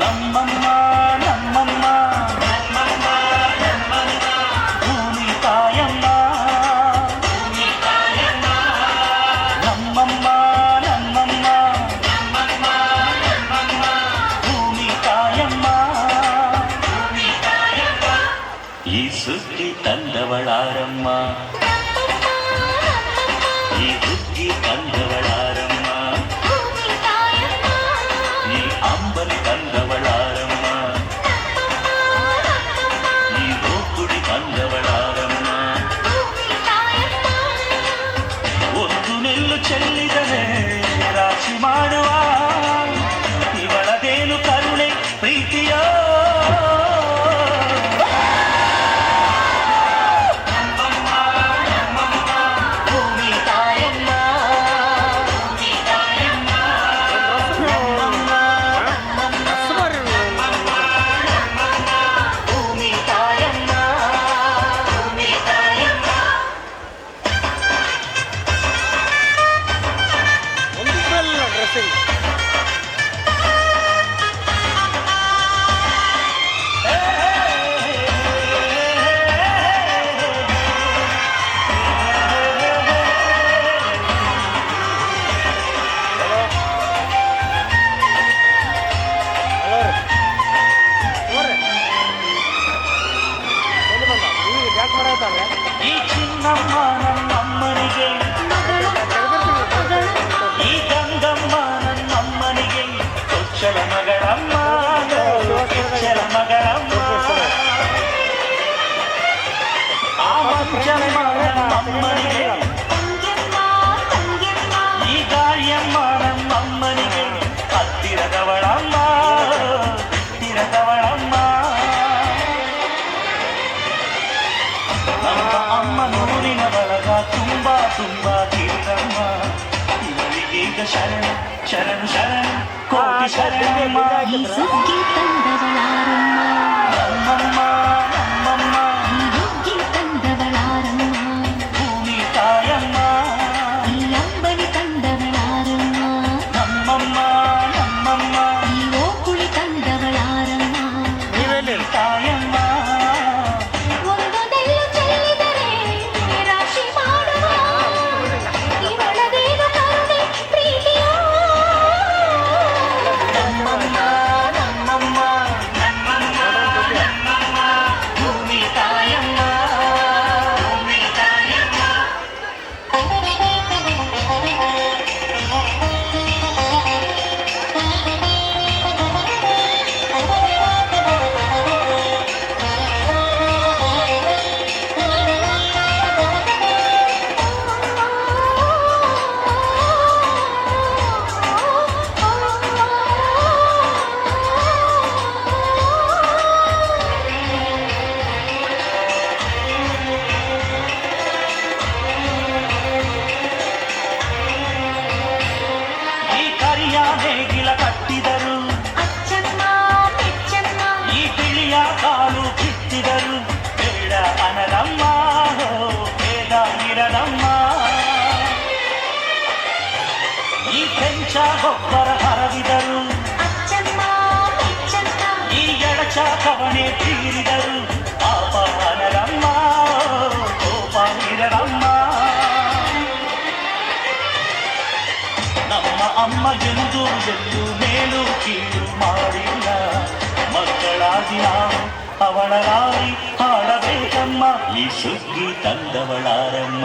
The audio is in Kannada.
ನಮ್ಮಮ್ಮ ನಮ್ಮಮ್ಮ ಭೂಮಿ ತಾಯಮ್ಮ ನಮ್ಮಮ್ಮ ನಮ್ಮಮ್ಮ ಭೂಮಿ ತಾಯಮ್ಮ ಈ ಸುದ್ದಿ ತಂದವಳಾರಮ್ಮ ಈ ಬುದ್ಧಿ ತಂದವಳಾರಮ್ಮ ಈ ಅಂಬಲಿ ತಂದವಳಾರಮ್ಮ ಈ ಗೋಕುಡಿ ತಂದವಳಾರಮ್ಮ ಒಂದು ನೆಲ್ಲು ಚೆಲ್ಲಿದರೆ ರಾಶಿ ಮಾಡುವ ಇವಳದೇನು ಕರುಣೆ ಪ್ರೀತಿಯ ಈ ಚಿನ್ನಮ್ಮ ನನ್ನಮ್ಮನಿಗೆ ಈ ಗಂಗಮ್ಮ ನನ್ನಮ್ಮನಿಗೆ ಕೊಚ್ಚಲ ಮಗಳಮ್ಮ ಕೊಚ್ಚಲ ಮಗಳಮ್ಮ ಆ ಮಂಜಮ್ಮ ನನ್ನಮ್ಮನಿಗೆ ಈ ಗಾಳಿಯಮ್ಮ ನನ್ನಮ್ಮನಿಗೆ ಹತ್ತಿರದವಳಮ್ಮ ಹತ್ತಿರದವಳಮ್ಮ ನಮ್ಮ ಅಮ್ಮ ನೂರಿನ ಬಳಗ ತುಂಬಾ ತುಂಬಾ ತೀರಮ್ಮ ಇವಳಿಗೀಗ ಶರಣ ಶರಣು ಶರಣು ಕೋಟಿ ಶರಣಮ್ಮ ಸುಗ್ಗಿ ತಂದವಳಾರಮ್ಮ ನಮ್ಮಮ್ಮ ನಮ್ಮಮ್ಮ ಹುಗ್ಗಿ ತಂದವಳಾರಮ್ಮ ಭೂಮಿ ತಾಯಮ್ಮ ಈ ಅಂಬಲಿ ತಂದವಳಾರಮ್ಮ ನಮ್ಮಮ್ಮ ನಮ್ಮಮ್ಮ ಈ ಓಕುಳಿ ತಂದವಳಾರಮ್ಮ ತಾಯಮ್ಮ ಒಂದು ನೆಲ್ಲು ಚೆಲ್ಲಿದರೆ ರಾಶಿ ಮಾಡುವ ಇವಳದೇನು ಕರುಣೆ ಪ್ರೀತಿಯ ನಮ್ಮಮ್ಮ ನಮ್ಮಮ್ಮ ನಮ್ಮಮ್ಮ ಭೂಮಿ ತಾಯಮ್ಮ ಭೂಮಿ ತಾಯಮ್ಮ ಈ ಕರಿಯ ನೇಗಿಲ ಕಟ್ಟಿದರು ಅಚ್ಚಮ್ಮ ಮೆಚ್ಚಮ್ಮ ಈ ಬಿಳಿಯ ಕಾಲು ಕಿತ್ತಿದರು ಬೇಡ ಅನರಮ್ಮ ಬೇಡ ಇರದಮ್ಮ ಈ ಪೆಂಚ ಗೊಬ್ಬರ ಹರವಿದರು ಅಚ್ಚಮ್ಮ ಮೆಚ್ಚಮ್ಮ ಈ ಎಡಚ ಕವಣೆ ತೀರಿದರು ಪಾಪ ಅನರಮ್ಮ ಕೋಪ ಇರದಮ್ಮ ನಮ್ಮ ಅಮ್ಮ ಎಂದು ಎಲ್ಲೂ ಮೇಲು ಕೀಳು ಮಾಡಿಲ್ಲ ಮಕ್ಕಳಾಗಿ ನಾವು ಅವಳಾಗಿ ಹಾಡಬೇಕಮ್ಮ ಈ ಸುಗ್ಗಿ ತಂದವಳಾರಮ್ಮ